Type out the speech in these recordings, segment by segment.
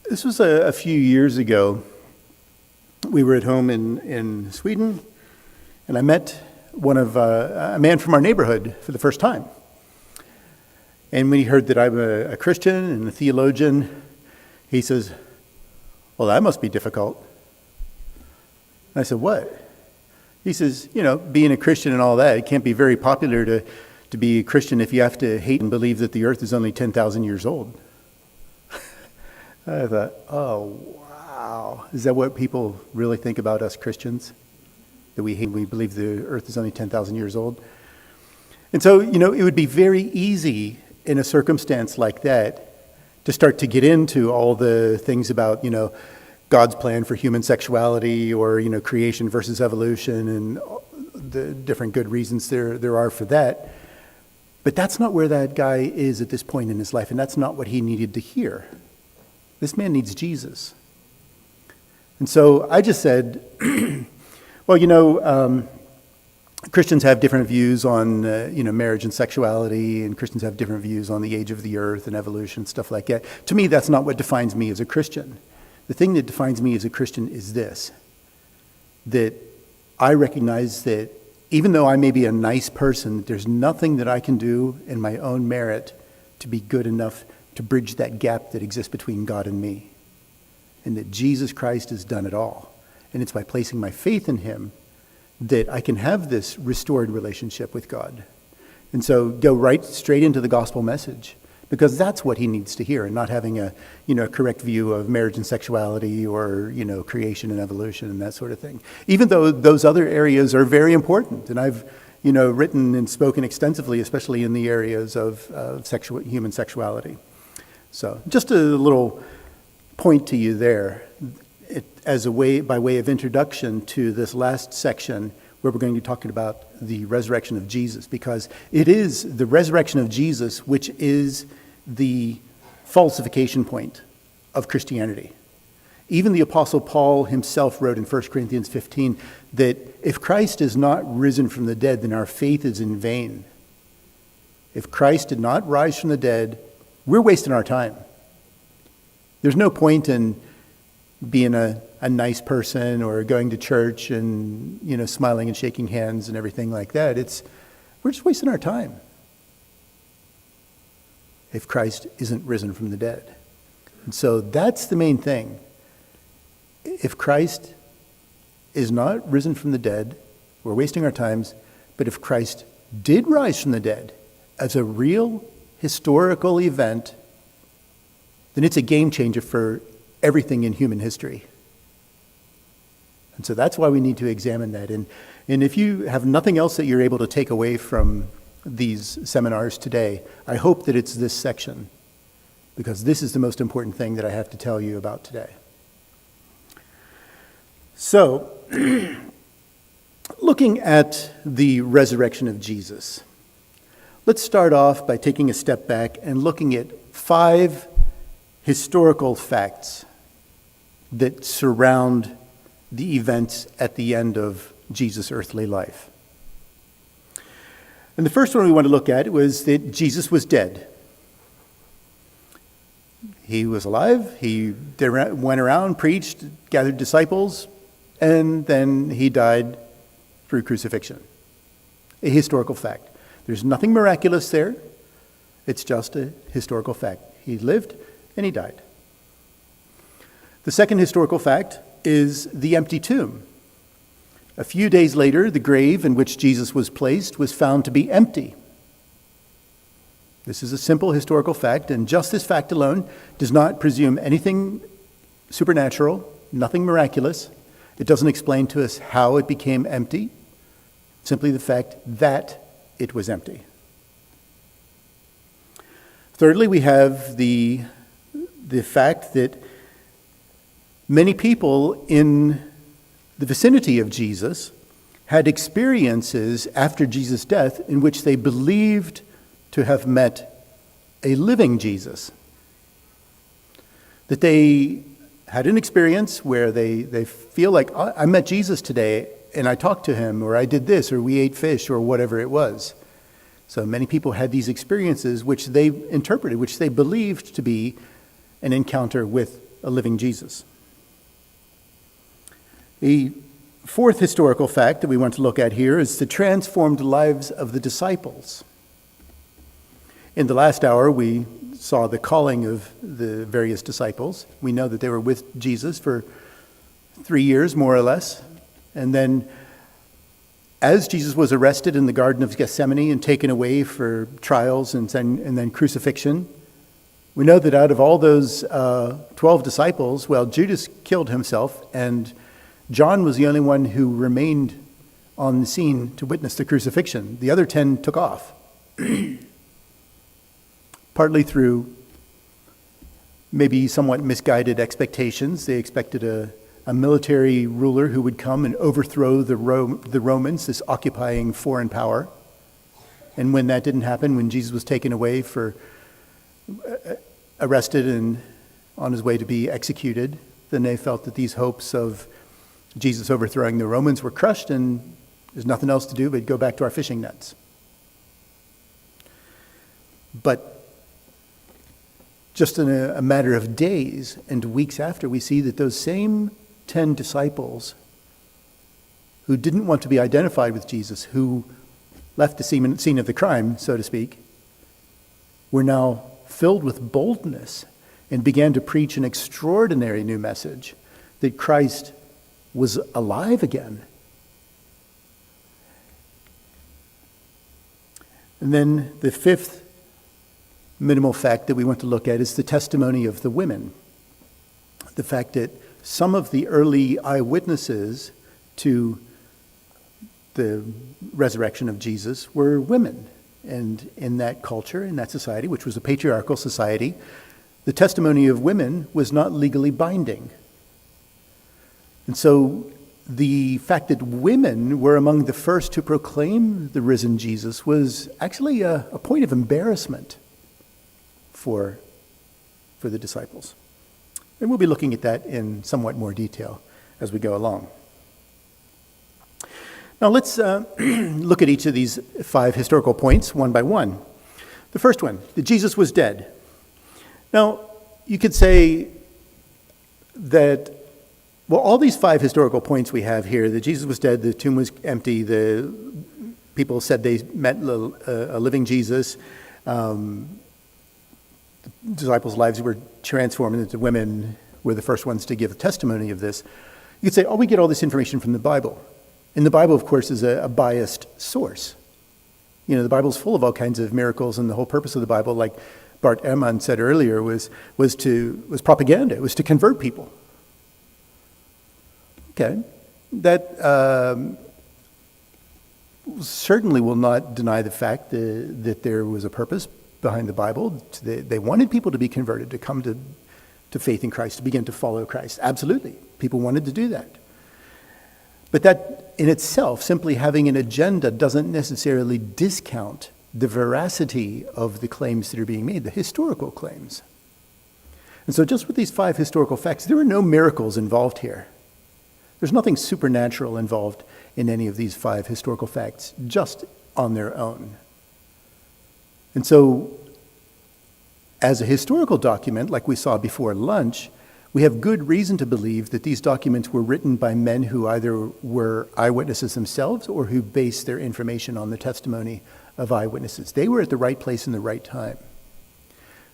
This was a few years ago. We were at home in Sweden, and I met a man from our neighborhood for the first time. And when he heard that I'm a Christian and a theologian, he says, "Well, that must be difficult." And I said, "What?" He says, being a Christian and all that, it can't be very popular to be a Christian if you have to hate and believe that the earth is only 10,000 years old. I thought, oh, wow. Is that what people really think about us Christians? That we believe the earth is only 10,000 years old? And so, it would be very easy in a circumstance like that to start to get into all the things about, God's plan for human sexuality or, creation versus evolution and the different good reasons there are for that. But that's not where that guy is at this point in his life, and that's not what he needed to hear. This man needs Jesus. And so I just said, well, Christians have different views on, marriage and sexuality, and Christians have different views on the age of the earth and evolution, stuff like that. To me, that's not what defines me as a Christian. The thing that defines me as a Christian is this, that I recognize that even though I may be a nice person, there's nothing that I can do in my own merit to be good enough to bridge that gap that exists between God and me. And that Jesus Christ has done it all. And it's by placing my faith in him that I can have this restored relationship with God. And so go right straight into the gospel message, because that's what he needs to hear, and not having a correct view of marriage and sexuality or creation and evolution and that sort of thing. Even though those other areas are very important, and I've written and spoken extensively, especially in the areas of human sexuality. So just a little point to you there, by way of introduction to this last section where we're going to be talking about the resurrection of Jesus, because it is the resurrection of Jesus which is the falsification point of Christianity. Even the Apostle Paul himself wrote in 1 Corinthians 15 that if Christ is not risen from the dead, then our faith is in vain. If Christ did not rise from the dead, we're wasting our time. There's no point in being a nice person or going to church and, smiling and shaking hands and everything like that. We're just wasting our time if Christ isn't risen from the dead. And so that's the main thing. If Christ is not risen from the dead, we're wasting our times. But if Christ did rise from the dead as a real historical event, then it's a game changer for everything in human history. And so that's why we need to examine that. And if you have nothing else that you're able to take away from these seminars today, I hope that it's this section, because this is the most important thing that I have to tell you about today. So, looking at the resurrection of Jesus, let's start off by taking a step back and looking at 5 historical facts that surround the events at the end of Jesus' earthly life. And the first one we want to look at was that Jesus was dead. He was alive, he went around, preached, gathered disciples, and then he died through crucifixion. A historical fact. There's nothing miraculous there. It's just a historical fact. He lived and he died. The second historical fact is the empty tomb. A few days later, the grave in which Jesus was placed was found to be empty. This is a simple historical fact, and just this fact alone does not presume anything supernatural, nothing miraculous. It doesn't explain to us how it became empty, simply the fact that it was empty. Thirdly, we have the fact that many people in the vicinity of Jesus had experiences after Jesus' death in which they believed to have met a living Jesus. That they had an experience where they feel like, I met Jesus today and I talked to him, or I did this, or we ate fish, or whatever it was. So many people had these experiences which they interpreted, which they believed to be an encounter with a living Jesus. The fourth historical fact that we want to look at here is the transformed lives of the disciples. In the last hour, we saw the calling of the various disciples. We know that they were with Jesus for 3 years, more or less. And then, as Jesus was arrested in the Garden of Gethsemane and taken away for trials and then crucifixion, we know that out of all those 12 disciples, well, Judas killed himself, and John was the only one who remained on the scene to witness the crucifixion. The other 10 took off. Partly through maybe somewhat misguided expectations. They expected a military ruler who would come and overthrow the Romans, this occupying foreign power. And when that didn't happen, when Jesus was taken away arrested and on his way to be executed, then they felt that these hopes of Jesus overthrowing the Romans were crushed, and there's nothing else to do but go back to our fishing nets. But just in a matter of days and weeks after, we see that those same 10 disciples who didn't want to be identified with Jesus, who left the scene of the crime, so to speak, were now filled with boldness and began to preach an extraordinary new message that Christ was alive again. And then the fifth minimal fact that we want to look at is the testimony of the women. The fact that some of the early eyewitnesses to the resurrection of Jesus were women. And in that culture, in that society, which was a patriarchal society, the testimony of women was not legally binding. And so the fact that women were among the first to proclaim the risen Jesus was actually a point of embarrassment for the disciples. And we'll be looking at that in somewhat more detail as we go along. Now let's look at each of these 5 historical points one by one. The first one, that Jesus was dead. Now, you could say that, well, all these 5 historical points we have here, that Jesus was dead, the tomb was empty, the people said they met a living Jesus, the disciples' lives were transformed, and the women were the first ones to give testimony of this. You could say, we get all this information from the Bible. And the Bible, of course, is a biased source. You know, the Bible's full of all kinds of miracles, and the whole purpose of the Bible, like Bart Ehrman said earlier, was propaganda. It was to convert people. Okay. That certainly will not deny the fact that there was a purpose behind the Bible. They wanted people to be converted, to come to faith in Christ, to begin to follow Christ. Absolutely. People wanted to do that. But that in itself, simply having an agenda, doesn't necessarily discount the veracity of the claims that are being made, the historical claims. And so just with these 5 historical facts, there are no miracles involved here. There's nothing supernatural involved in any of these 5 historical facts, just on their own. And so, as a historical document, like we saw before lunch, we have good reason to believe that these documents were written by men who either were eyewitnesses themselves or who based their information on the testimony of eyewitnesses. They were at the right place in the right time.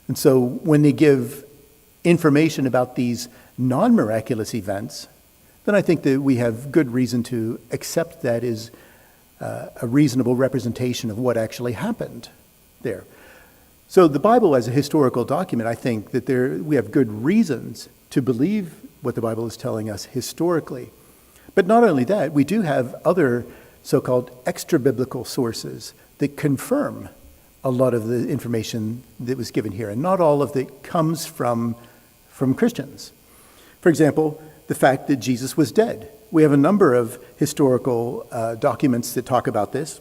And so when they give information about these non-miraculous events, then I think that we have good reason to accept that as a reasonable representation of what actually happened there. So the Bible as a historical document, I think that we have good reasons to believe what the Bible is telling us historically. But not only that, we do have other so-called extra-biblical sources that confirm a lot of the information that was given here, and not all of it comes from Christians. For example, the fact that Jesus was dead. We have a number of historical documents that talk about this,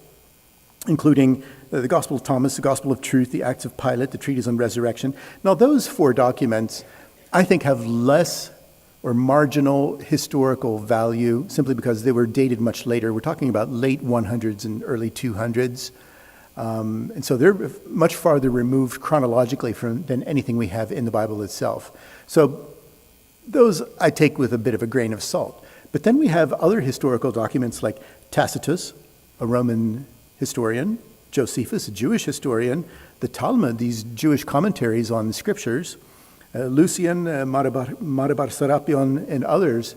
including the Gospel of Thomas, the Gospel of Truth, the Acts of Pilate, the Treatise on Resurrection. Now, those 4 documents, I think, have less or marginal historical value simply because they were dated much later. We're talking about late 100s and early 200s. And so they're much farther removed chronologically than anything we have in the Bible itself. So those I take with a bit of a grain of salt. But then we have other historical documents like Tacitus, a Roman historian, Josephus, a Jewish historian, the Talmud, these Jewish commentaries on the scriptures, Lucian, Marabar Serapion, and others,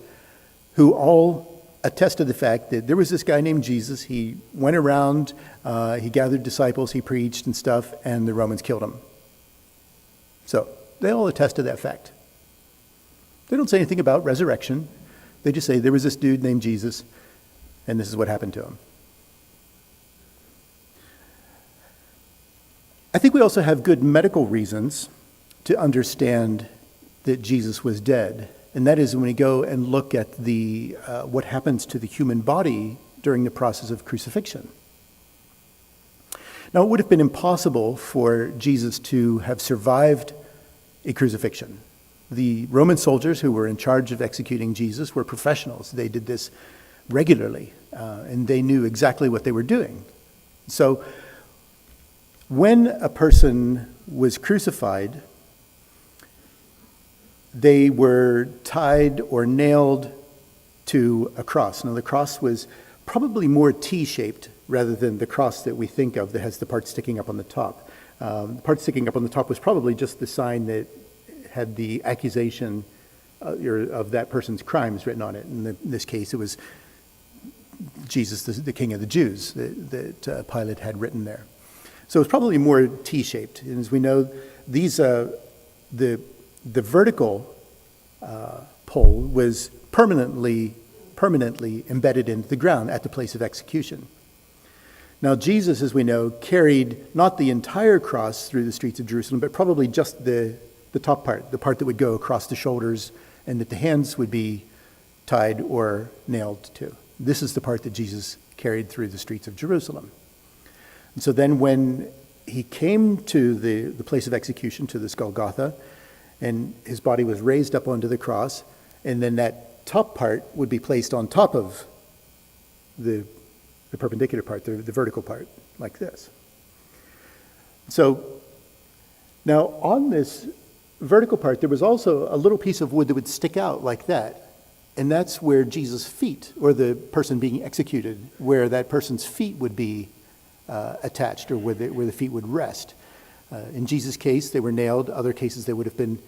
who all attest to the fact that there was this guy named Jesus. He went around, he gathered disciples, he preached and stuff, and the Romans killed him. So they all attest to that fact. They don't say anything about resurrection. They just say there was this dude named Jesus, and this is what happened to him. I think we also have good medical reasons to understand that Jesus was dead. And that is when we go and look at what happens to the human body during the process of crucifixion. Now, it would have been impossible for Jesus to have survived a crucifixion. The Roman soldiers who were in charge of executing Jesus were professionals. They did this regularly, and they knew exactly what they were doing. So when a person was crucified, they were tied or nailed to a cross. Now, the cross was probably more T-shaped rather than the cross that we think of that has the part sticking up on the top. The part sticking up on the top was probably just the sign that had the accusation of that person's crimes written on it. In this case, it was Jesus, the King of the Jews, that Pilate had written there. So it's probably more T-shaped. And as we know, these the vertical pole was permanently embedded into the ground at the place of execution. Now, Jesus, as we know, carried not the entire cross through the streets of Jerusalem, but probably just the top part, the part that would go across the shoulders and that the hands would be tied or nailed to. This is the part that Jesus carried through the streets of Jerusalem. And so then when he came to the place of execution, to this Golgotha, and his body was raised up onto the cross, and then that top part would be placed on top of the perpendicular part, the vertical part, like this. So now on this vertical part, there was also a little piece of wood that would stick out like that. And that's where Jesus' feet, or the person being executed, where that person's feet would be attached, or where the feet would rest. In Jesus' case, they were nailed. Other cases, they would have been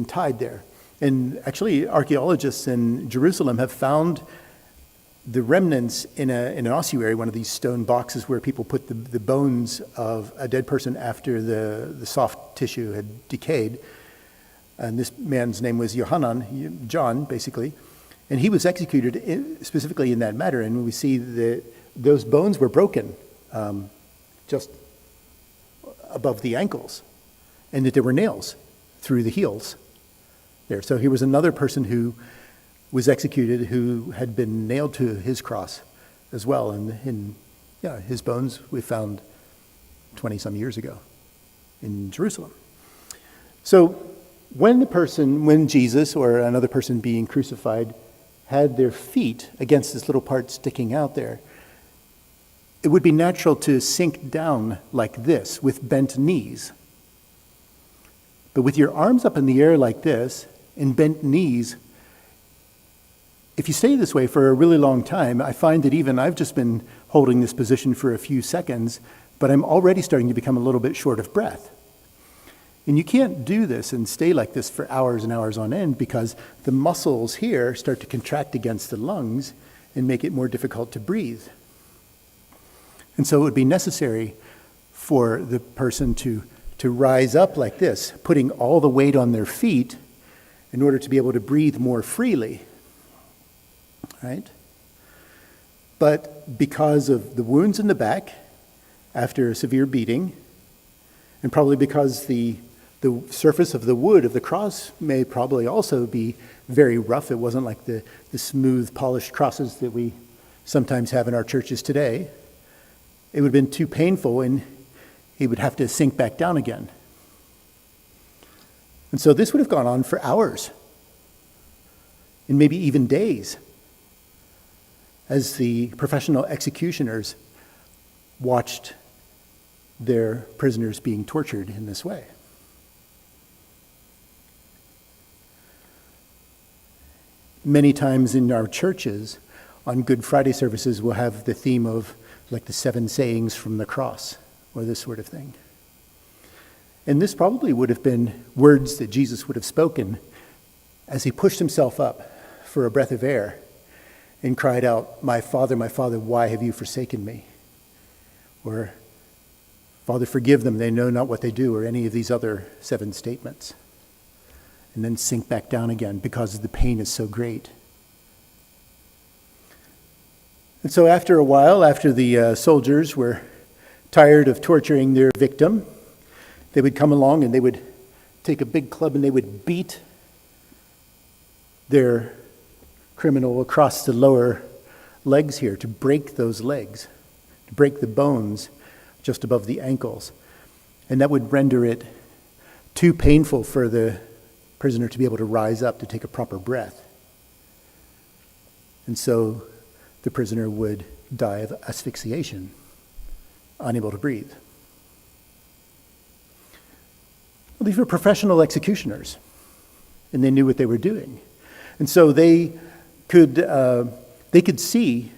tied there. And actually, archaeologists in Jerusalem have found the remnants in an ossuary, one of these stone boxes where people put the bones of a dead person after the soft tissue had decayed. And this man's name was John, basically. And he was executed specifically in that matter. And we see that those bones were broken just above the ankles, and that there were nails through the heels there. So here was another person who was executed who had been nailed to his cross as well. And his bones we found 20-some years ago in Jerusalem. So when Jesus or another person being crucified had their feet against this little part sticking out there, it would be natural to sink down like this with bent knees. But with your arms up in the air like this and bent knees, if you stay this way for a really long time, I find that even I've just been holding this position for a few seconds, but I'm already starting to become a little bit short of breath. And you can't do this and stay like this for hours and hours on end, because the muscles here start to contract against the lungs and make it more difficult to breathe. And so it would be necessary for the person to rise up like this, putting all the weight on their feet in order to be able to breathe more freely. Right? But because of the wounds in the back after a severe beating, and probably because the surface of the wood of the cross may probably also be very rough. It wasn't like the smooth, polished crosses that we sometimes have in our churches today. It would have been too painful, and he would have to sink back down again. And so this would have gone on for hours, and maybe even days, as the professional executioners watched their prisoners being tortured in this way. Many times in our churches, on Good Friday services, we'll have the theme of like the 7 sayings from the cross, or this sort of thing. And this probably would have been words that Jesus would have spoken as he pushed himself up for a breath of air and cried out, my Father, why have you forsaken me?" Or, "Father, forgive them, they know not what they do," or any of these other 7 statements. And then sink back down again because the pain is so great. And so after a while, after the soldiers were tired of torturing their victim, they would come along and they would take a big club and they would beat their criminal across the lower legs here to break those legs, to break the bones just above the ankles. And that would render it too painful for the prisoner to be able to rise up to take a proper breath. And so the prisoner would die of asphyxiation, unable to breathe. Well, these were professional executioners, and they knew what they were doing. And so they could see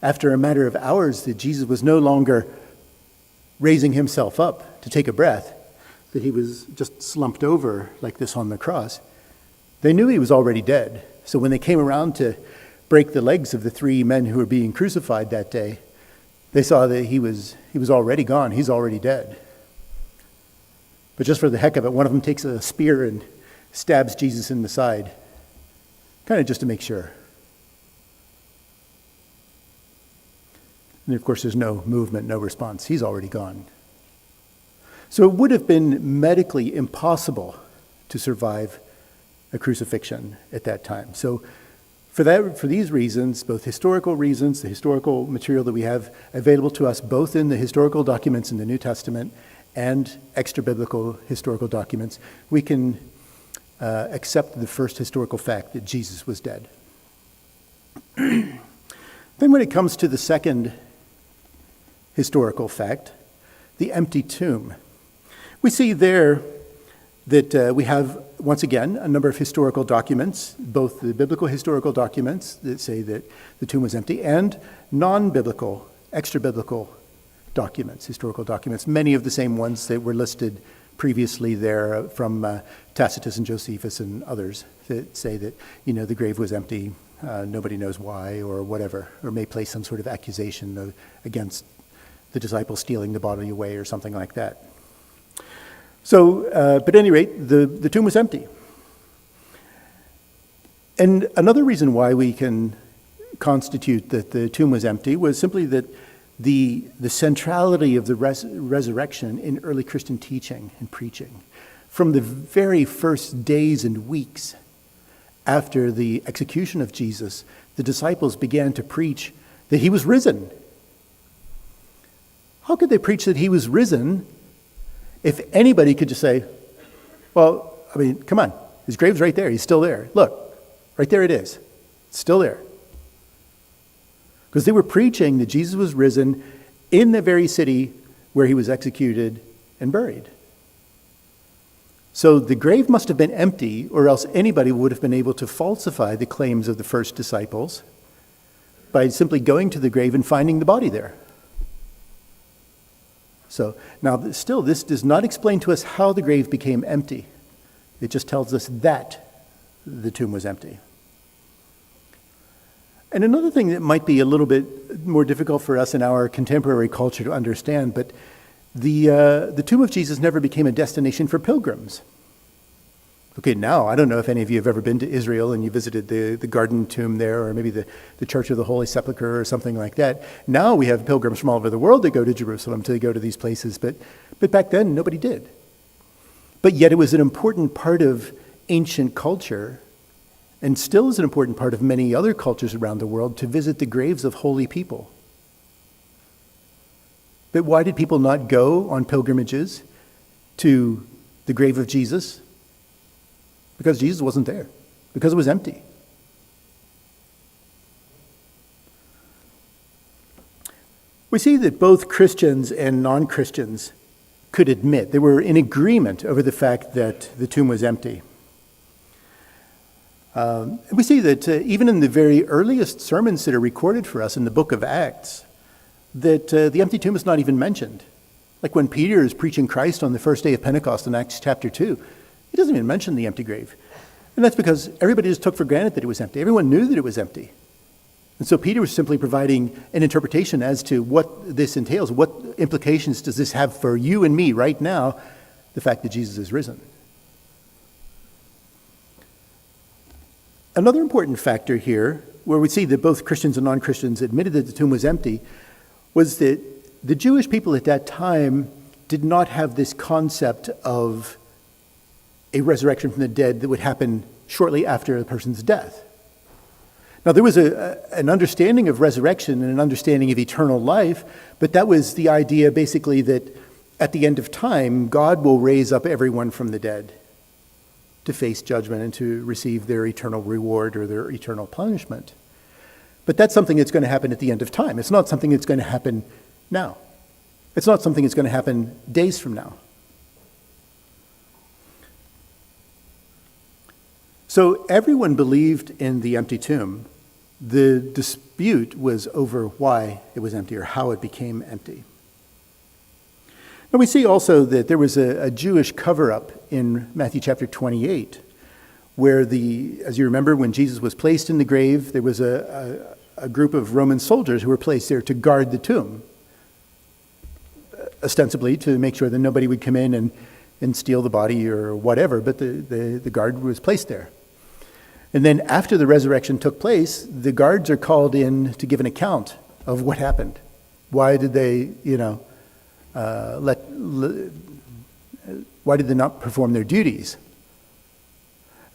after a matter of hours that Jesus was no longer raising himself up to take a breath, that he was just slumped over like this on the cross. They knew he was already dead. So when they came around to break the legs of the 3 men who were being crucified that day, they saw that he was already gone. He's already dead. But just for the heck of it, one of them takes a spear and stabs Jesus in the side, kind of just to make sure. And of course, there's no movement, no response. He's already gone. So it would have been medically impossible to survive a crucifixion at that time. So for these reasons, both historical reasons, the historical material that we have available to us, both in the historical documents in the New Testament and extra-biblical historical documents, we can accept the first historical fact that Jesus was dead. Then when it comes to the second historical fact, the empty tomb, we see there that we have, once again, a number of historical documents, both the biblical historical documents that say that the tomb was empty, and non-biblical, extra-biblical documents, historical documents, many of the same ones that were listed previously there from Tacitus and Josephus and others that say that, the grave was empty, nobody knows why or whatever, or may place some sort of accusation against the disciples stealing the body away or something like that. So, but at any rate, the tomb was empty. And another reason why we can constitute that the tomb was empty was simply that the centrality of the resurrection in early Christian teaching and preaching. From the very first days and weeks after the execution of Jesus, the disciples began to preach that he was risen. How could they preach that he was risen if anybody could just say, well, come on, his grave's right there, he's still there. Look, right there it is. It's still there. Because they were preaching that Jesus was risen in the very city where he was executed and buried. So the grave must have been empty, or else anybody would have been able to falsify the claims of the first disciples by simply going to the grave and finding the body there. So now still, this does not explain to us how the grave became empty. It just tells us that the tomb was empty. And another thing that might be a little bit more difficult for us in our contemporary culture to understand, but the tomb of Jesus never became a destination for pilgrims. Okay, now, I don't know if any of you have ever been to Israel and you visited the garden tomb there, or maybe the Church of the Holy Sepulchre or something like that. Now we have pilgrims from all over the world that go to Jerusalem to go to these places, but back then nobody did. But yet it was an important part of ancient culture, and still is an important part of many other cultures around the world, to visit the graves of holy people. But why did people not go on pilgrimages to the grave of Jesus? Because Jesus wasn't there. Because it was empty. We see that both Christians and non-Christians could admit, they were in agreement over the fact that the tomb was empty. We see that even in the very earliest sermons that are recorded for us in the book of Acts, that the empty tomb is not even mentioned. Like when Peter is preaching Christ on the first day of Pentecost in Acts chapter 2, he doesn't even mention the empty grave. And that's because everybody just took for granted that it was empty. Everyone knew that it was empty. And so Peter was simply providing an interpretation as to what this entails. What implications does this have for you and me right now, the fact that Jesus is risen? Another important factor here, where we see that both Christians and non-Christians admitted that the tomb was empty, was that the Jewish people at that time did not have this concept of a resurrection from the dead that would happen shortly after a person's death. Now, there was an understanding of resurrection and an understanding of eternal life, but that was the idea basically that at the end of time, God will raise up everyone from the dead to face judgment and to receive their eternal reward or their eternal punishment. But that's something that's going to happen at the end of time. It's not something that's going to happen now. It's not something that's going to happen days from now. So everyone believed in the empty tomb. The dispute was over why it was empty or how it became empty. Now we see also that there was a Jewish cover-up in Matthew chapter 28, where as you remember, when Jesus was placed in the grave, there was a group of Roman soldiers who were placed there to guard the tomb, ostensibly to make sure that nobody would come in and steal the body or whatever, but the guard was placed there. And then after the resurrection took place, the guards are called in to give an account of what happened. Why did they, why did they not perform their duties?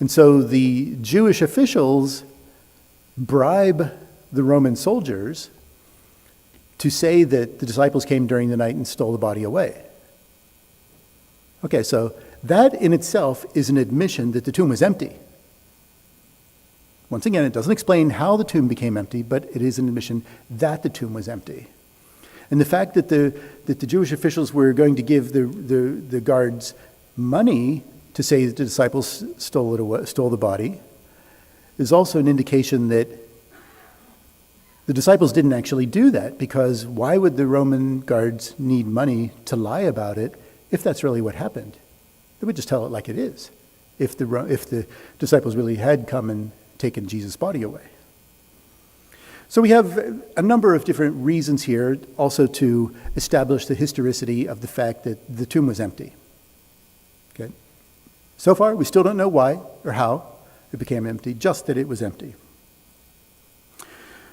And so the Jewish officials bribe the Roman soldiers to say that the disciples came during the night and stole the body away. Okay, so that in itself is an admission that the tomb was empty. Once again, it doesn't explain how the tomb became empty, but it is an admission that the tomb was empty. And the fact that the Jewish officials were going to give the guards money to say that the disciples stole the body is also an indication that the disciples didn't actually do that, because why would the Roman guards need money to lie about it if that's really what happened? They would just tell it like it is, if the disciples really had come and taken Jesus' body away. So we have a number of different reasons here also to establish the historicity of the fact that the tomb was empty. Okay. So far, we still don't know why or how it became empty, just that it was empty.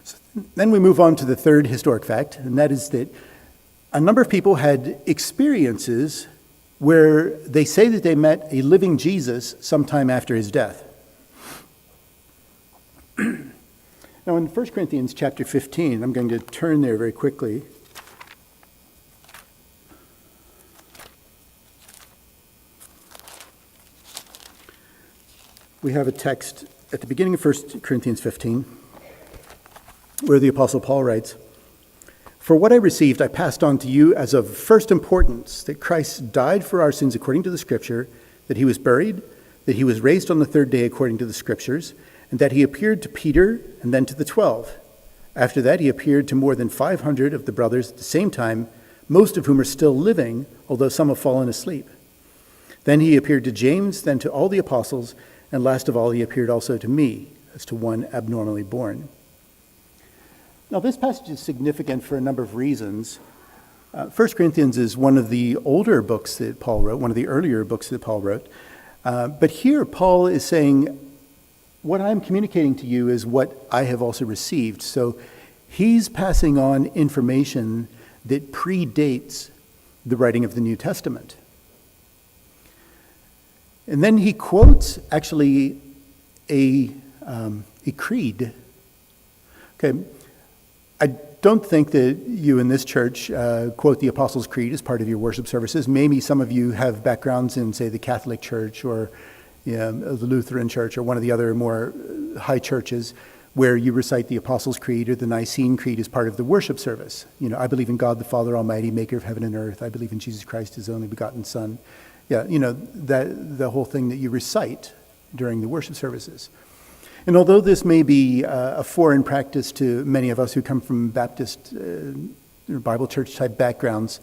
So then we move on to the third historic fact, and that is that a number of people had experiences where they say that they met a living Jesus sometime after his death. Now in 1 Corinthians chapter 15, I'm going to turn there very quickly. We have a text at the beginning of 1 Corinthians 15 where the Apostle Paul writes, "For what I received I passed on to you as of first importance, that Christ died for our sins according to the Scripture, that he was buried, that he was raised on the third day according to the Scriptures, and that he appeared to Peter and then to the 12. After that, he appeared to more than 500 of the brothers at the same time, most of whom are still living, although some have fallen asleep. Then he appeared to James, then to all the apostles, and last of all, he appeared also to me, as to one abnormally born." Now, this passage is significant for a number of reasons. 1 Corinthians is one of the older books that Paul wrote, one of the earlier books that Paul wrote. But here, Paul is saying, what I'm communicating to you is what I have also received. So he's passing on information that predates the writing of the New Testament. And then he quotes actually a creed. Okay, I don't think that you in this church quote the Apostles' Creed as part of your worship services. Maybe some of you have backgrounds in, say, the Catholic Church or the Lutheran Church or one of the other more high churches where you recite the Apostles' Creed or the Nicene Creed as part of the worship service. I believe in God the Father Almighty, maker of heaven and earth. I believe in Jesus Christ, his only begotten Son. Yeah, that the whole thing that you recite during the worship services. And although this may be a foreign practice to many of us who come from Baptist or Bible church type backgrounds,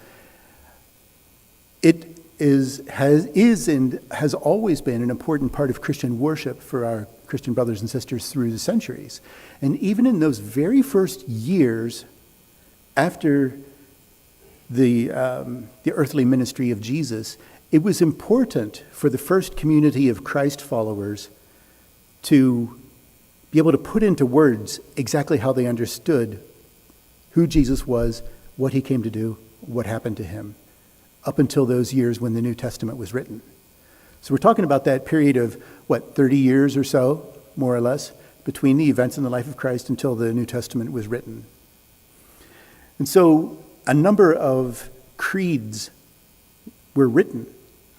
it has always been an important part of Christian worship for our Christian brothers and sisters through the centuries. And even in those very first years after the earthly ministry of Jesus, it was important for the first community of Christ followers to be able to put into words exactly how they understood who Jesus was, what he came to do, what happened to him, up until those years when the New Testament was written. So we're talking about that period of, 30 years or so, more or less, between the events in the life of Christ until the New Testament was written. And so a number of creeds were written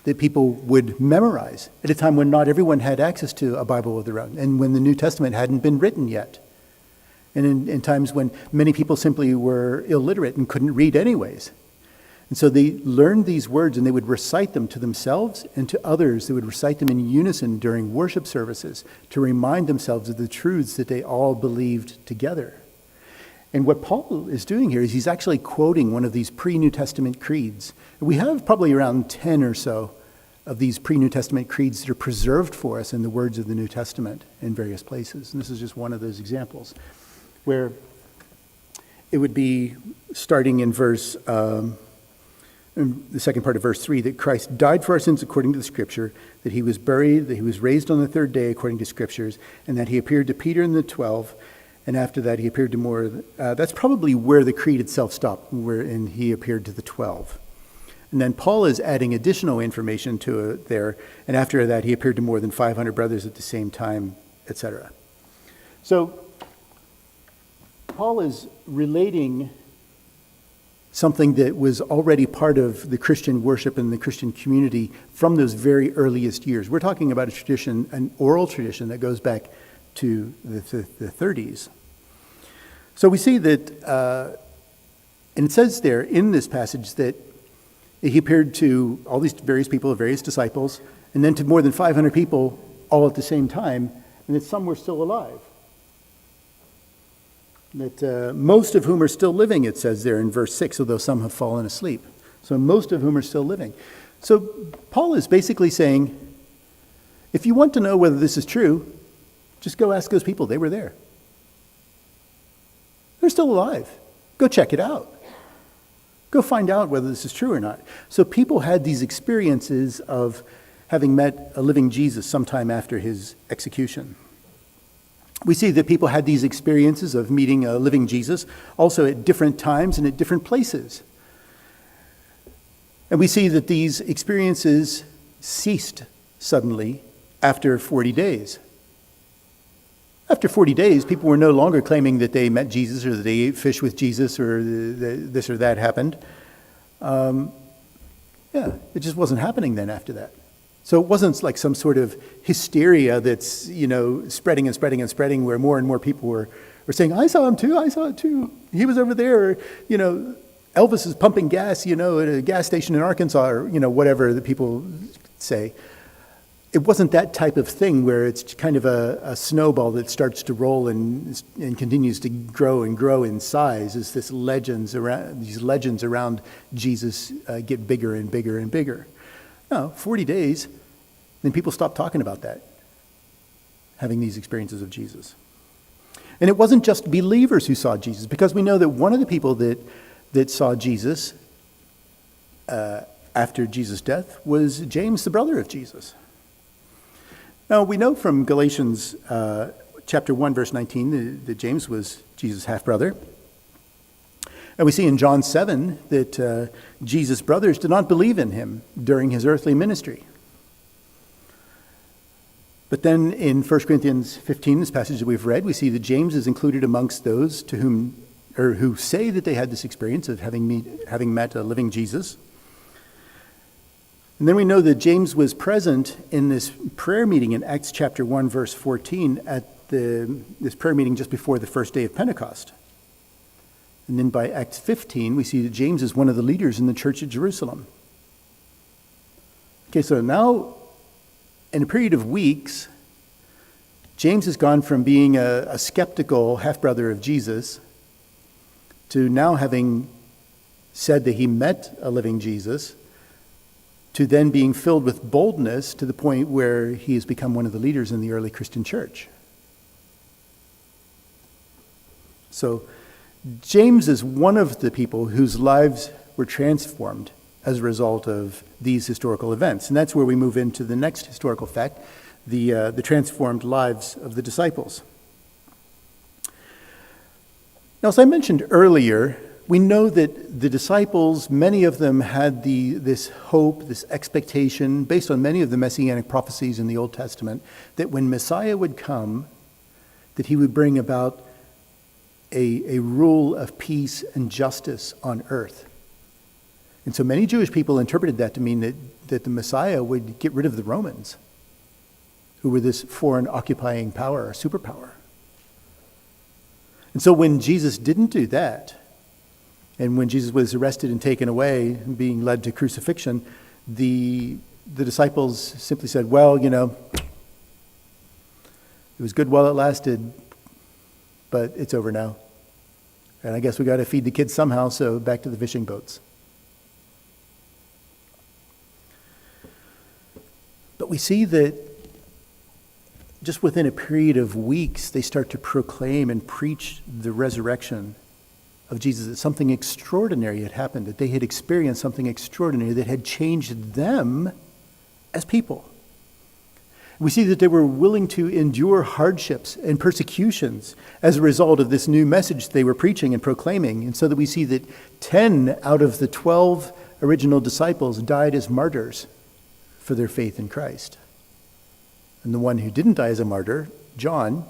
that people would memorize at a time when not everyone had access to a Bible of their own, and when the New Testament hadn't been written yet, and in times when many people simply were illiterate and couldn't read anyways. And so they learned these words and they would recite them to themselves and to others. They would recite them in unison during worship services to remind themselves of the truths that they all believed together. And what Paul is doing here is he's actually quoting one of these pre-New Testament creeds. We have probably around 10 or so of these pre-New Testament creeds that are preserved for us in the words of the New Testament in various places. And this is just one of those examples where it would be starting in the second part of verse 3, that Christ died for our sins according to the Scripture, that he was buried, that he was raised on the third day according to Scriptures, and that he appeared to Peter and the 12, and after that he appeared to more. That's probably where the creed itself stopped, and he appeared to the 12. And then Paul is adding additional information to it there, and after that he appeared to more than 500 brothers at the same time, etc. So Paul is relating something that was already part of the Christian worship and the Christian community from those very earliest years. We're talking about a tradition, an oral tradition that goes back to the 30s. So we see that, and it says there in this passage that he appeared to all these various people, various disciples, and then to more than 500 people all at the same time, and that some were still alive. That most of whom are still living, it says there in verse 6, although some have fallen asleep. So most of whom are still living. So Paul is basically saying, if you want to know whether this is true, just go ask those people. They were there. They're still alive. Go check it out. Go find out whether this is true or not. So people had these experiences of having met a living Jesus sometime after his execution. We see that people had these experiences of meeting a living Jesus also at different times and at different places. And we see that these experiences ceased suddenly after 40 days. After 40 days, people were no longer claiming that they met Jesus or that they ate fish with Jesus or this or that happened. It just wasn't happening then after that. So it wasn't like some sort of hysteria that's, spreading and spreading and spreading, where more and more people were saying, I saw him too, I saw it too. He was over there, Elvis is pumping gas, at a gas station in Arkansas, or, whatever that people say. It wasn't that type of thing where it's kind of a snowball that starts to roll and continues to grow and grow in size as these legends around Jesus get bigger and bigger and bigger. No, 40 days, then people stopped talking about that, having these experiences of Jesus. And it wasn't just believers who saw Jesus, because we know that one of the people that saw Jesus after Jesus' death was James, the brother of Jesus. Now, we know from Galatians chapter 1, verse 19, that James was Jesus' half-brother. And we see in John 7 that Jesus' brothers did not believe in him during his earthly ministry. But then in 1 Corinthians 15, this passage that we've read, we see that James is included amongst those who say that they had this experience of having met a living Jesus. And then we know that James was present in this prayer meeting in Acts chapter 1, verse 14, at this prayer meeting just before the first day of Pentecost. And then by Acts 15, we see that James is one of the leaders in the church at Jerusalem. Okay, so now, in a period of weeks, James has gone from being a skeptical half-brother of Jesus to now having said that he met a living Jesus, to then being filled with boldness to the point where he has become one of the leaders in the early Christian church. So James is one of the people whose lives were transformed as a result of these historical events. And that's where we move into the next historical fact, the transformed lives of the disciples. Now, as I mentioned earlier, we know that the disciples, many of them had this hope, this expectation, based on many of the messianic prophecies in the Old Testament, that when Messiah would come, that he would bring about a rule of peace and justice on earth. And so many Jewish people interpreted that to mean that the Messiah would get rid of the Romans, who were this foreign occupying power or superpower. And so when Jesus didn't do that, and when Jesus was arrested and taken away, being led to crucifixion, the disciples simply said, well, it was good while it lasted, but it's over now. And I guess we got to feed the kids somehow, so back to the fishing boats. But we see that just within a period of weeks, they start to proclaim and preach the resurrection of Jesus, that something extraordinary had happened, that they had experienced something extraordinary that had changed them as people. We see that they were willing to endure hardships and persecutions as a result of this new message they were preaching and proclaiming. And so that we see that 10 out of the 12 original disciples died as martyrs for their faith in Christ. And the one who didn't die as a martyr, John,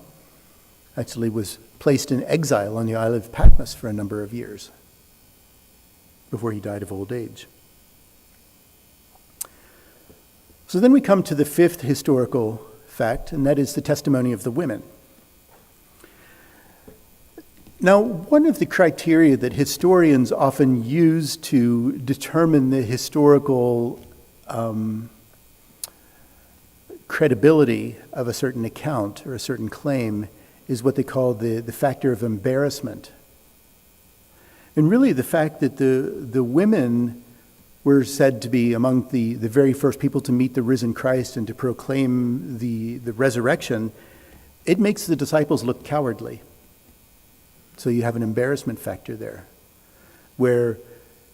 actually was placed in exile on the island of Patmos for a number of years before he died of old age. So then we come to the fifth historical fact, and that is the testimony of the women. Now, one of the criteria that historians often use to determine the historical credibility of a certain account or a certain claim is what they call the factor of embarrassment. And really the fact that the women were said to be among the very first people to meet the risen Christ and to proclaim the resurrection, it makes the disciples look cowardly. So you have an embarrassment factor there, where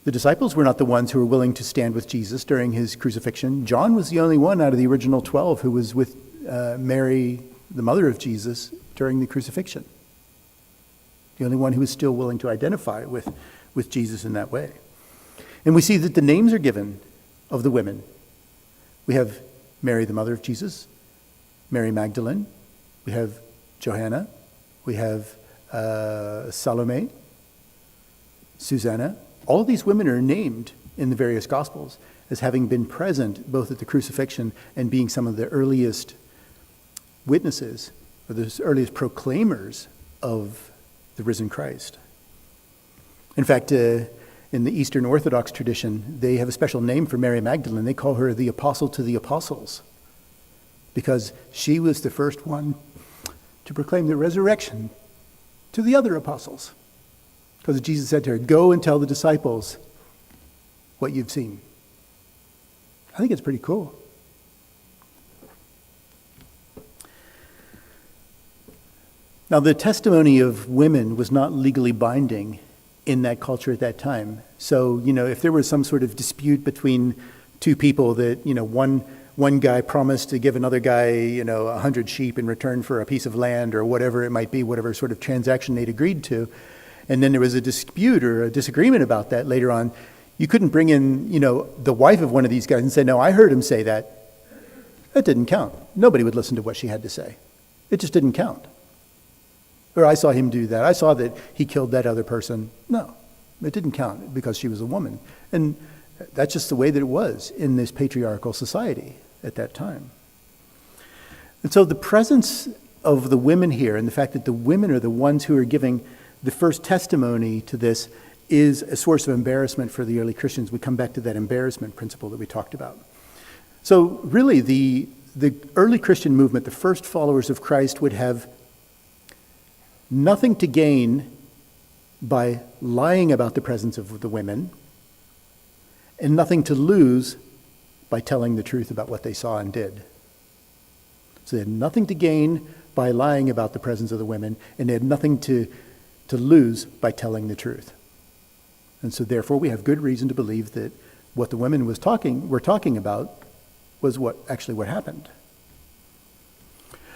the disciples were not the ones who were willing to stand with Jesus during his crucifixion. John was the only one out of the original 12 who was with Mary, the mother of Jesus, during the crucifixion. The only one who was still willing to identify with Jesus in that way. And we see that the names are given of the women. We have Mary, the mother of Jesus, Mary Magdalene, we have Johanna, we have Salome, Susanna. All of these women are named in the various Gospels as having been present both at the crucifixion and being some of the earliest witnesses or the earliest proclaimers of the risen Christ. In fact, in the Eastern Orthodox tradition, they have a special name for Mary Magdalene. They call her the apostle to the apostles because she was the first one to proclaim the resurrection to the other apostles. Because Jesus said to her, go and tell the disciples what you've seen. I think it's pretty cool. Now, the testimony of women was not legally binding in that culture at that time. So, if there was some sort of dispute between two people that, one guy promised to give another guy, 100 sheep in return for a piece of land or whatever it might be, whatever sort of transaction they'd agreed to, and then there was a dispute or a disagreement about that later on, you couldn't bring in, the wife of one of these guys and say, no, I heard him say that. That didn't count. Nobody would listen to what she had to say. It just didn't count. Or I saw him do that. I saw that he killed that other person. No, it didn't count because she was a woman. And that's just the way that it was in this patriarchal society at that time. And so the presence of the women here and the fact that the women are the ones who are giving the first testimony to this is a source of embarrassment for the early Christians. We come back to that embarrassment principle that we talked about. So really the the early Christian movement, the first followers of Christ, would have nothing to gain by lying about the presence of the women, and nothing to lose by telling the truth about what they saw and did. So they had nothing to gain by lying about the presence of the women, and they had nothing to lose by telling the truth. And so therefore we have good reason to believe that what the women were talking about was what happened.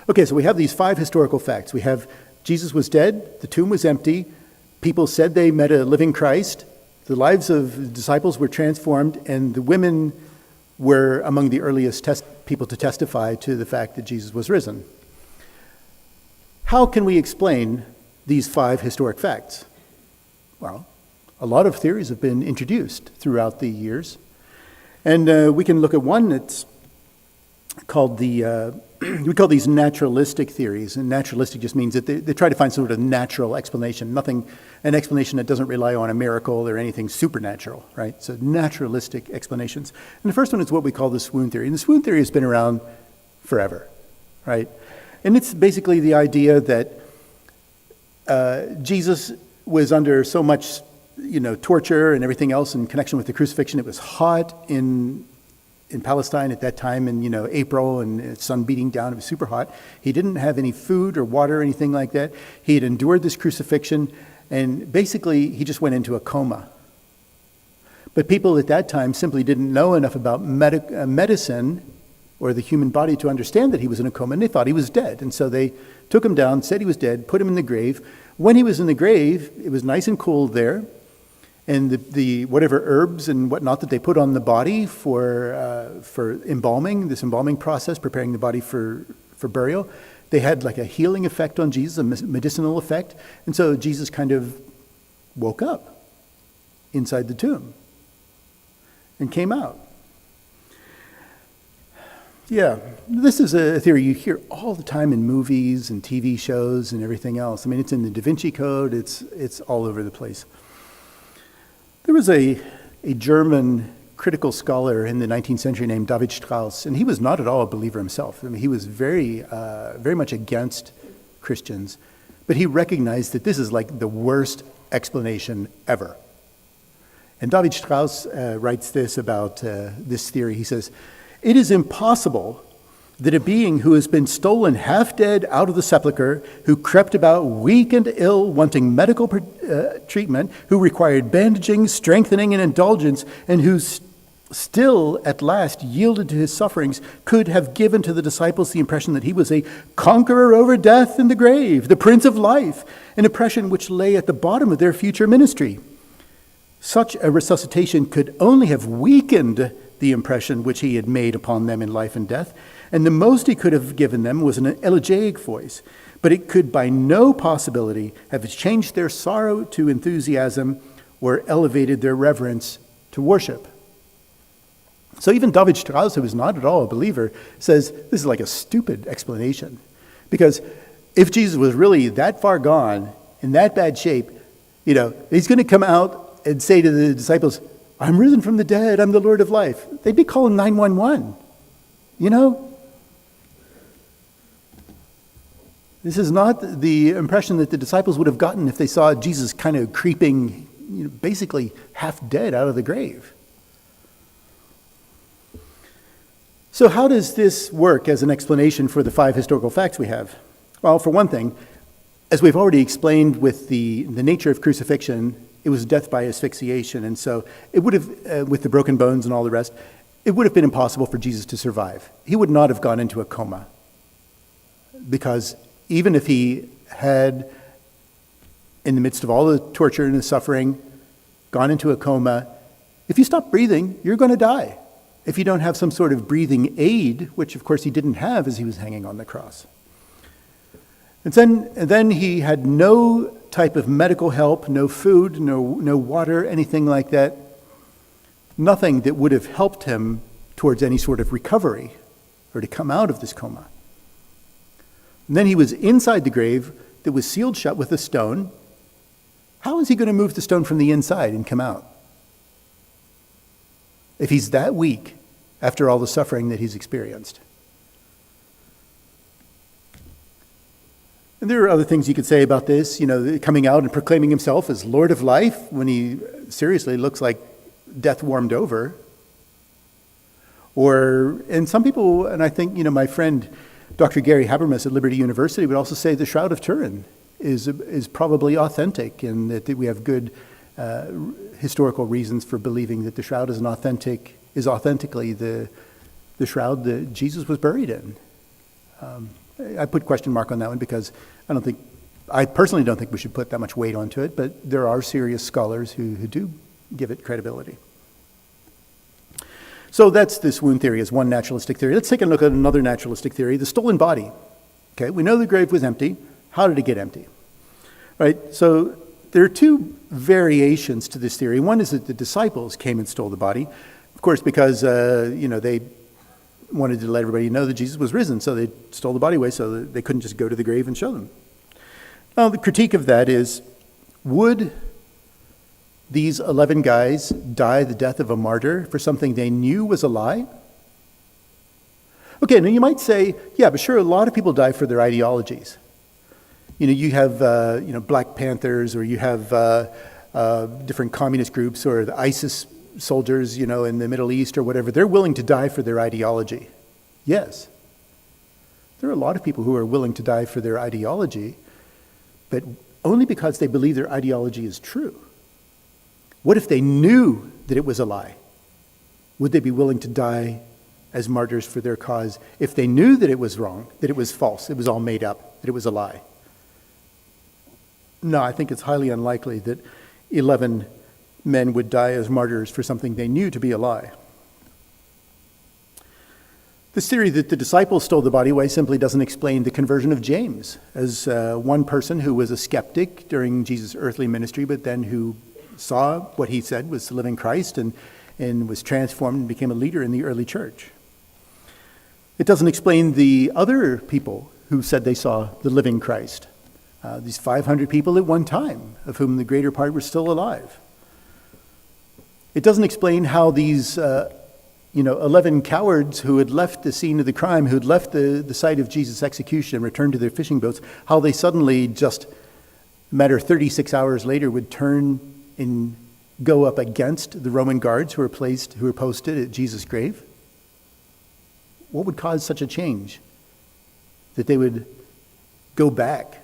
Okay, so we have these 5 historical facts. We have Jesus was dead, the tomb was empty, people said they met a living Christ, the lives of the disciples were transformed, and the women were among the earliest people to testify to the fact that Jesus was risen. How can we explain these 5 historic facts? Well, a lot of theories have been introduced throughout the years. And we can look at one that's called we call these naturalistic theories. And naturalistic just means that they try to find some sort of natural explanation, an explanation that doesn't rely on a miracle or anything supernatural, right? So naturalistic explanations. And the first one is what we call the swoon theory. And the swoon theory has been around forever, right? And it's basically the idea that Jesus was under so much, torture and everything else in connection with the crucifixion. It was hot in Palestine at that time in, April, and the sun beating down. It was super hot. He didn't have any food or water or anything like that. He had endured this crucifixion, and basically he just went into a coma. But people at that time simply didn't know enough about medicine or the human body to understand that he was in a coma, and they thought he was dead. And so they took him down, said he was dead, put him in the grave. When he was in the grave, it was nice and cold there, and the whatever herbs and whatnot that they put on the body for embalming, this embalming process, preparing the body for burial, they had like a healing effect on Jesus, a medicinal effect. And so Jesus kind of woke up inside the tomb and came out. Yeah, this is a theory you hear all the time in movies and TV shows and everything else. I mean, it's in the Da Vinci Code. It's all over the place. There was a German critical scholar in the 19th century named David Strauss, and he was not at all a believer himself. I mean, he was very much against Christians, but he recognized that this is like the worst explanation ever. And David Strauss writes this about this theory. He says, "It is impossible that a being who has been stolen half dead out of the sepulchre, who crept about weak and ill, wanting medical treatment, who required bandaging, strengthening, and indulgence, and who still at last yielded to his sufferings, could have given to the disciples the impression that he was a conqueror over death and the grave, the Prince of Life, an impression which lay at the bottom of their future ministry. Such a resuscitation could only have weakened the impression which he had made upon them in life and death, and the most he could have given them was an elegiac voice, but it could by no possibility have changed their sorrow to enthusiasm or elevated their reverence to worship." So even David Strauss, who is not at all a believer, says this is like a stupid explanation. Because if Jesus was really that far gone, in that bad shape, he's going to come out and say to the disciples, "I'm risen from the dead, I'm the Lord of life." They'd be calling 911, This is not the impression that the disciples would have gotten if they saw Jesus kind of creeping, basically half dead out of the grave. So how does this work as an explanation for the 5 historical facts we have? Well, for one thing, as we've already explained with the nature of crucifixion, it was death by asphyxiation. And so it would have, with the broken bones and all the rest, it would have been impossible for Jesus to survive. He would not have gone into a coma. Because even if he had, in the midst of all the torture and the suffering, gone into a coma, if you stop breathing, you're going to die. If you don't have some sort of breathing aid, which of course he didn't have as he was hanging on the cross. And then he had no type of medical help, no food, no water, anything like that. Nothing that would have helped him towards any sort of recovery or to come out of this coma. And then he was inside the grave that was sealed shut with a stone. How is he going to move the stone from the inside and come out? If he's that weak after all the suffering that he's experienced. And there are other things you could say about this, coming out and proclaiming himself as Lord of life when he seriously looks like death warmed over. And some people, and I think, my friend Dr. Gary Habermas at Liberty University would also say the Shroud of Turin is probably authentic, and that we have good historical reasons for believing that the shroud is authentically the shroud that Jesus was buried in. I put question mark on that one because I personally don't think we should put that much weight onto it, but there are serious scholars who do give it credibility. So that's this wound theory as one naturalistic theory. Let's take a look at another naturalistic theory, the stolen body. Okay, we know the grave was empty. How did it get empty? Right, so there are two variations to this theory. One is that the disciples came and stole the body, of course, because, they wanted to let everybody know that Jesus was risen, so they stole the body away so that they couldn't just go to the grave and show them. Now, the critique of that is, would these 11 guys die the death of a martyr for something they knew was a lie? Okay, now you might say, yeah, but sure, a lot of people die for their ideologies. You have, Black Panthers, or you have different communist groups, or the ISIS soldiers, in the Middle East or whatever. They're willing to die for their ideology. Yes. There are a lot of people who are willing to die for their ideology, but only because they believe their ideology is true. What if they knew that it was a lie? Would they be willing to die as martyrs for their cause if they knew that it was wrong, that it was false, it was all made up, that it was a lie? No, I think it's highly unlikely that 11 men would die as martyrs for something they knew to be a lie. This theory that the disciples stole the body away simply doesn't explain the conversion of James as one person who was a skeptic during Jesus' earthly ministry, but then who saw what he said was the living Christ and was transformed and became a leader in the early church. It doesn't explain the other people who said they saw the living Christ. These 500 people at one time, of whom the greater part were still alive. It doesn't explain how these 11 cowards who had left the scene of the crime, who had left the site of Jesus' execution and returned to their fishing boats, how they suddenly, just a matter of 36 hours later, would turn and go up against the Roman guards who were posted at Jesus' grave. What would cause such a change? That they would go back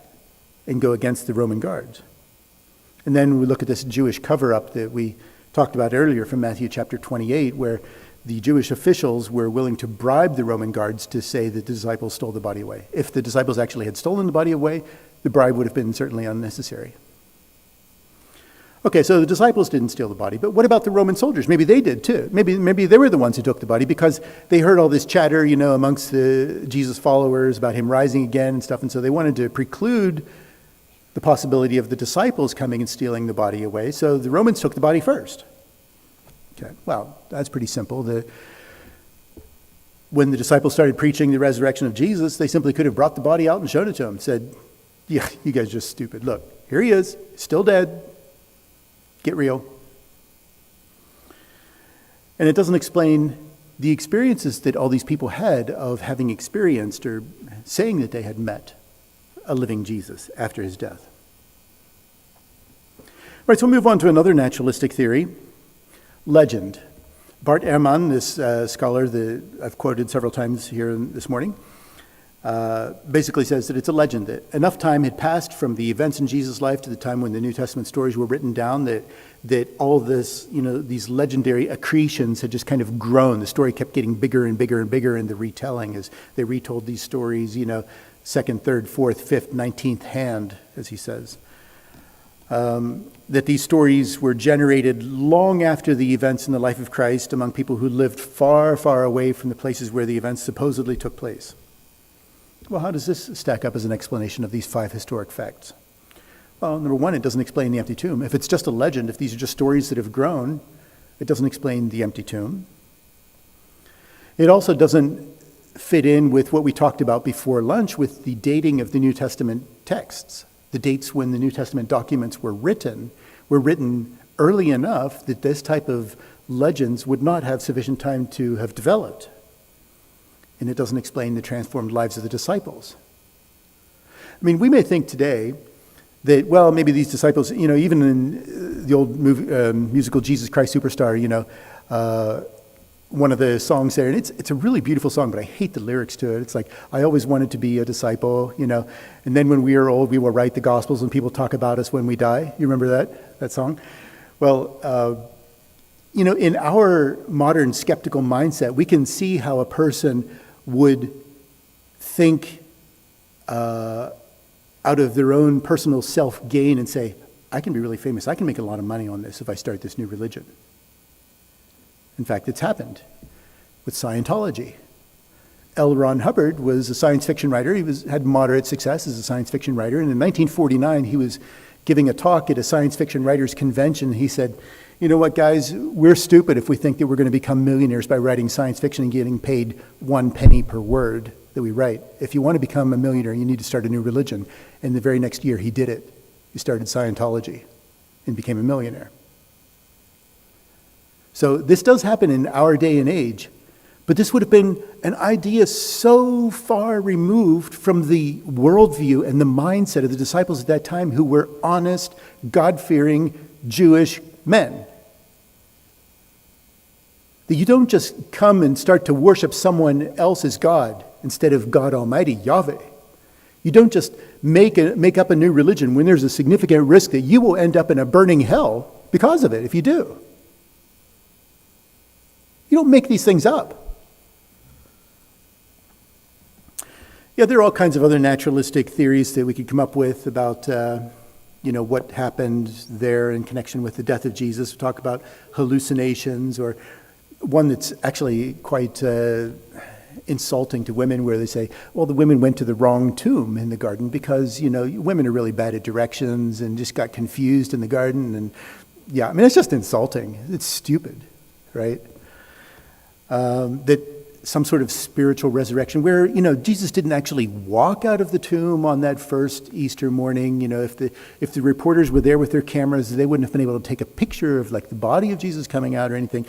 and go against the Roman guards. And then we look at this Jewish cover-up that we talked about earlier from Matthew chapter 28, where the Jewish officials were willing to bribe the Roman guards to say that the disciples stole the body away. If the disciples actually had stolen the body away, the bribe would have been certainly unnecessary. Okay, so the disciples didn't steal the body, but what about the Roman soldiers? Maybe they did too. Maybe they were the ones who took the body because they heard all this chatter, amongst the Jesus followers about him rising again and stuff, and so they wanted to preclude the possibility of the disciples coming and stealing the body away, so the Romans took the body first. Okay, well, that's pretty simple. When the disciples started preaching the resurrection of Jesus, they simply could have brought the body out and showed it to them, said, yeah, you guys are just stupid. Look, here he is, still dead. Get real. And it doesn't explain the experiences that all these people had of having experienced or saying that they had met a living Jesus after his death. Right, so we'll move on to another naturalistic theory, legend. Bart Ehrman, this scholar that I've quoted several times here this morning, basically says that it's a legend, that enough time had passed from the events in Jesus' life to the time when the New Testament stories were written down that all this, these legendary accretions had just kind of grown. The story kept getting bigger and bigger and bigger in the retelling as they retold these stories, second, third, fourth, fifth, 19th hand, as he says. That these stories were generated long after the events in the life of Christ among people who lived far, far away from the places where the events supposedly took place. Well, how does this stack up as an explanation of these 5 historic facts? Well, number one, it doesn't explain the empty tomb. If it's just a legend, if these are just stories that have grown, it doesn't explain the empty tomb. It also doesn't fit in with what we talked about before lunch with the dating of the New Testament texts. The dates when the New Testament documents were written early enough that this type of legends would not have sufficient time to have developed. And it doesn't explain the transformed lives of the disciples. I mean, we may think today that, well, maybe these disciples, even in the old musical Jesus Christ Superstar, one of the songs there, and it's a really beautiful song, but I hate the lyrics to it. It's like, I always wanted to be a disciple, and then when we are old, we will write the Gospels and people talk about us when we die. You remember that song? Well, in our modern skeptical mindset, we can see how a person would think out of their own personal self-gain and say, I can be really famous. I can make a lot of money on this if I start this new religion. In fact, it's happened with Scientology. L. Ron Hubbard was a science fiction writer. He had moderate success as a science fiction writer. And in 1949, he was giving a talk at a science fiction writers convention. He said, you know what, guys, we're stupid if we think that we're going to become millionaires by writing science fiction and getting paid 1 penny per word that we write. If you want to become a millionaire, you need to start a new religion. And the very next year, he did it. He started Scientology and became a millionaire. So this does happen in our day and age, but this would have been an idea so far removed from the worldview and the mindset of the disciples at that time, who were honest, God-fearing Jewish men. That you don't just come and start to worship someone else as God instead of God Almighty, Yahweh. You don't just make up a new religion when there's a significant risk that you will end up in a burning hell because of it if you do. You don't make these things up. Yeah, there are all kinds of other naturalistic theories that we could come up with about, what happened there in connection with the death of Jesus. We talk about hallucinations, or one that's actually quite insulting to women, where they say, well, the women went to the wrong tomb in the garden because, women are really bad at directions and just got confused in the garden. And yeah, I mean, it's just insulting. It's stupid, right? That some sort of spiritual resurrection where, Jesus didn't actually walk out of the tomb on that first Easter morning. If the reporters were there with their cameras, they wouldn't have been able to take a picture of like the body of Jesus coming out or anything.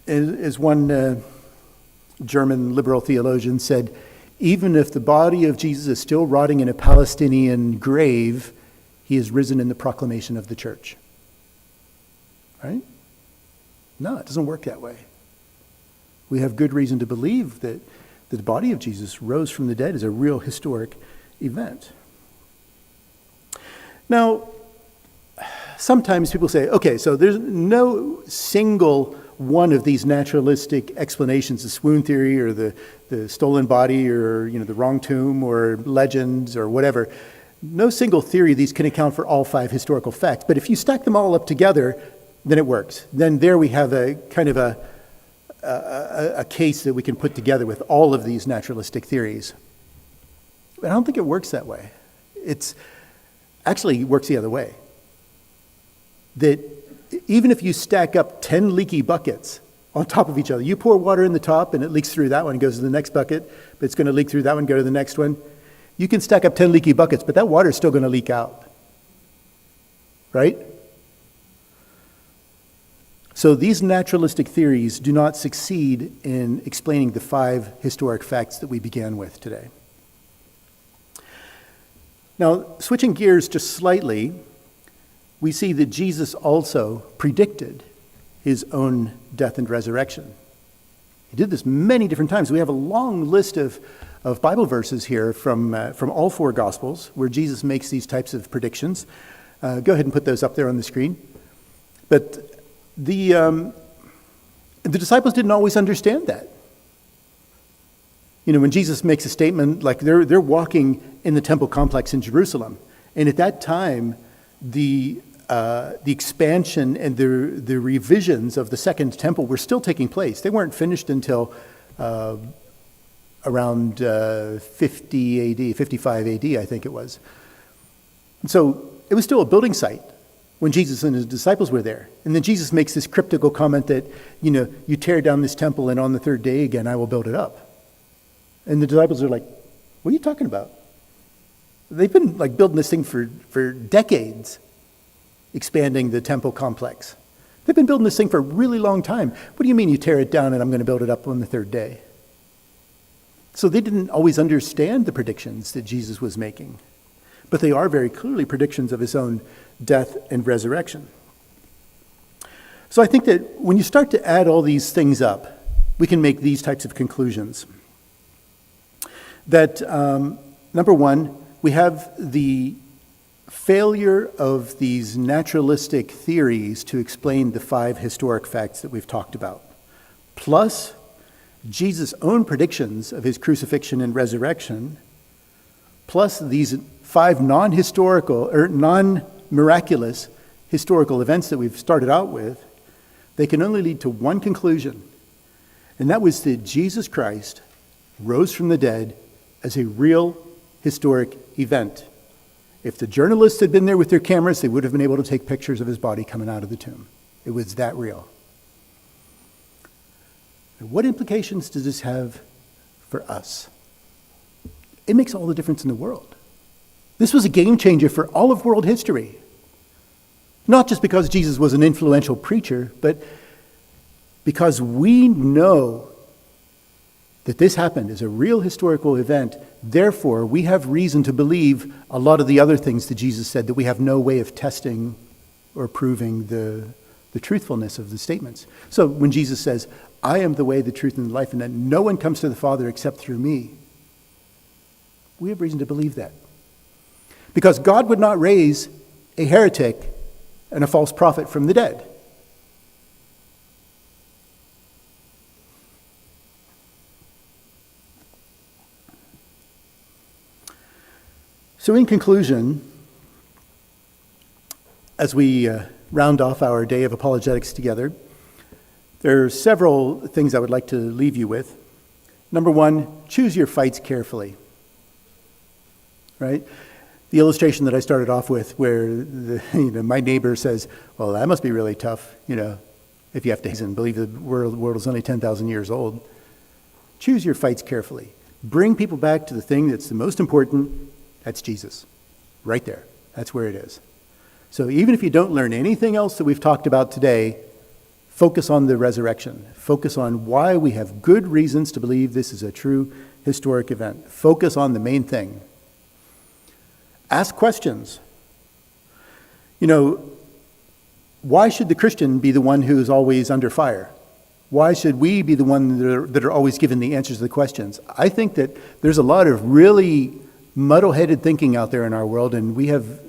As one German liberal theologian said, even if the body of Jesus is still rotting in a Palestinian grave, he is risen in the proclamation of the church. Right? No, it doesn't work that way. We have good reason to believe that the body of Jesus rose from the dead is a real historic event. Now, sometimes people say, okay, so there's no single one of these naturalistic explanations, the swoon theory or the stolen body or the wrong tomb or legends or whatever. No single theory of these can account for all 5 historical facts. But if you stack them all up together, then it works. Then there we have a kind of a case that we can put together with all of these naturalistic theories. But I don't think it works that way. It actually works the other way. That even if you stack up 10 leaky buckets on top of each other, you pour water in the top and it leaks through that one, goes to the next bucket, but it's going to leak through that one, go to the next one. You can stack up 10 leaky buckets, but that water is still going to leak out. Right? So these naturalistic theories do not succeed in explaining the 5 historic facts that we began with today. Now, switching gears just slightly, we see that Jesus also predicted his own death and resurrection. He did this many different times. We have a long list of Bible verses here from all 4 Gospels where Jesus makes these types of predictions. Go ahead and put those up there on the screen. But the disciples didn't always understand that. When Jesus makes a statement, like they're walking in the temple complex in Jerusalem, and at that time, the expansion and the revisions of the Second Temple were still taking place. They weren't finished until around 50 AD, 55 AD, I think it was. And so it was still a building site when Jesus and his disciples were there. And then Jesus makes this cryptical comment that, you tear down this temple and on the 3rd day again, I will build it up. And the disciples are like, what are you talking about? They've been like building this thing for decades, expanding the temple complex. They've been building this thing for a really long time. What do you mean you tear it down and I'm going to build it up on the 3rd day? So they didn't always understand the predictions that Jesus was making, but they are very clearly predictions of his own death and resurrection. So I think that when you start to add all these things up, we can make these types of conclusions. That, number one, we have the failure of these naturalistic theories to explain the 5 historic facts that we've talked about, plus Jesus' own predictions of his crucifixion and resurrection, plus these 5 non-historical or non-miraculous historical events that we've started out with, they can only lead to one conclusion, and that was that Jesus Christ rose from the dead as a real historic event. If the journalists had been there with their cameras, they would have been able to take pictures of his body coming out of the tomb. It was that real. What implications does this have for us? It makes all the difference in the world. This was a game changer for all of world history. Not just because Jesus was an influential preacher, but because we know that this happened as a real historical event. Therefore, we have reason to believe a lot of the other things that Jesus said that we have no way of testing or proving the truthfulness of the statements. So when Jesus says, I am the way, the truth, and the life, and that no one comes to the Father except through me, we have reason to believe that. Because God would not raise a heretic and a false prophet from the dead. So in conclusion, as we round off our day of apologetics together, there are several things I would like to leave you with. Number one, choose your fights carefully. Right? The illustration that I started off with where my neighbor says, well, that must be really tough, if you have to believe the world is only 10,000 years old. Choose your fights carefully. Bring people back to the thing that's the most important. That's Jesus. Right there. That's where it is. So even if you don't learn anything else that we've talked about today, focus on the resurrection. Focus on why we have good reasons to believe this is a true historic event. Focus on the main thing. Ask questions. Why should the Christian be the one who is always under fire? Why should we be the one that are always given the answers to the questions? I think that there's a lot of really muddle-headed thinking out there in our world, and we have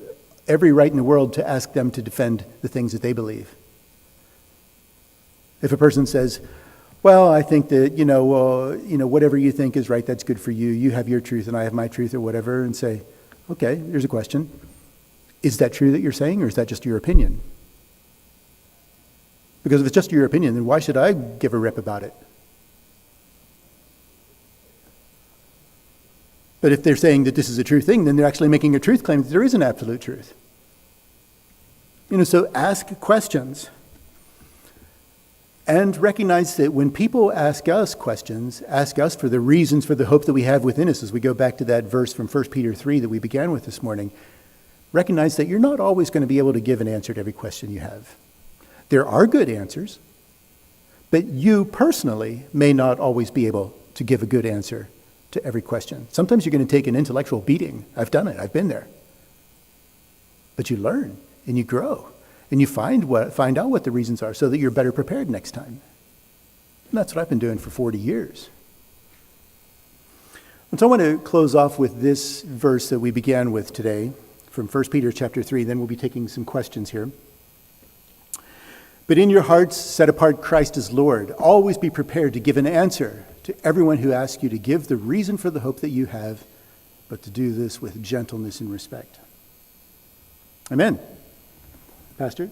every right in the world to ask them to defend the things that they believe. If a person says, well, I think that, whatever you think is right, that's good for you. You have your truth and I have my truth or whatever, and say, okay, here's a question. Is that true that you're saying, or is that just your opinion? Because if it's just your opinion, then why should I give a rip about it? But if they're saying that this is a true thing, then they're actually making a truth claim that there is an absolute truth. So ask questions. And recognize that when people ask us questions, ask us for the reasons for the hope that we have within us, as we go back to that verse from 1 Peter 3 that we began with this morning, recognize that you're not always going to be able to give an answer to every question you have. There are good answers, but you personally may not always be able to give a good answer to every question. Sometimes you're going to take an intellectual beating. I've done it. I've been there. But you learn and you grow and you find out what the reasons are so that you're better prepared next time. And that's what I've been doing for 40 years. And so I want to close off with this verse that we began with today from 1 Peter chapter 3. Then we'll be taking some questions here. But in your hearts, set apart Christ as Lord. Always be prepared to give an answer to everyone who asks you to give the reason for the hope that you have, but to do this with gentleness and respect. Amen. Pastor?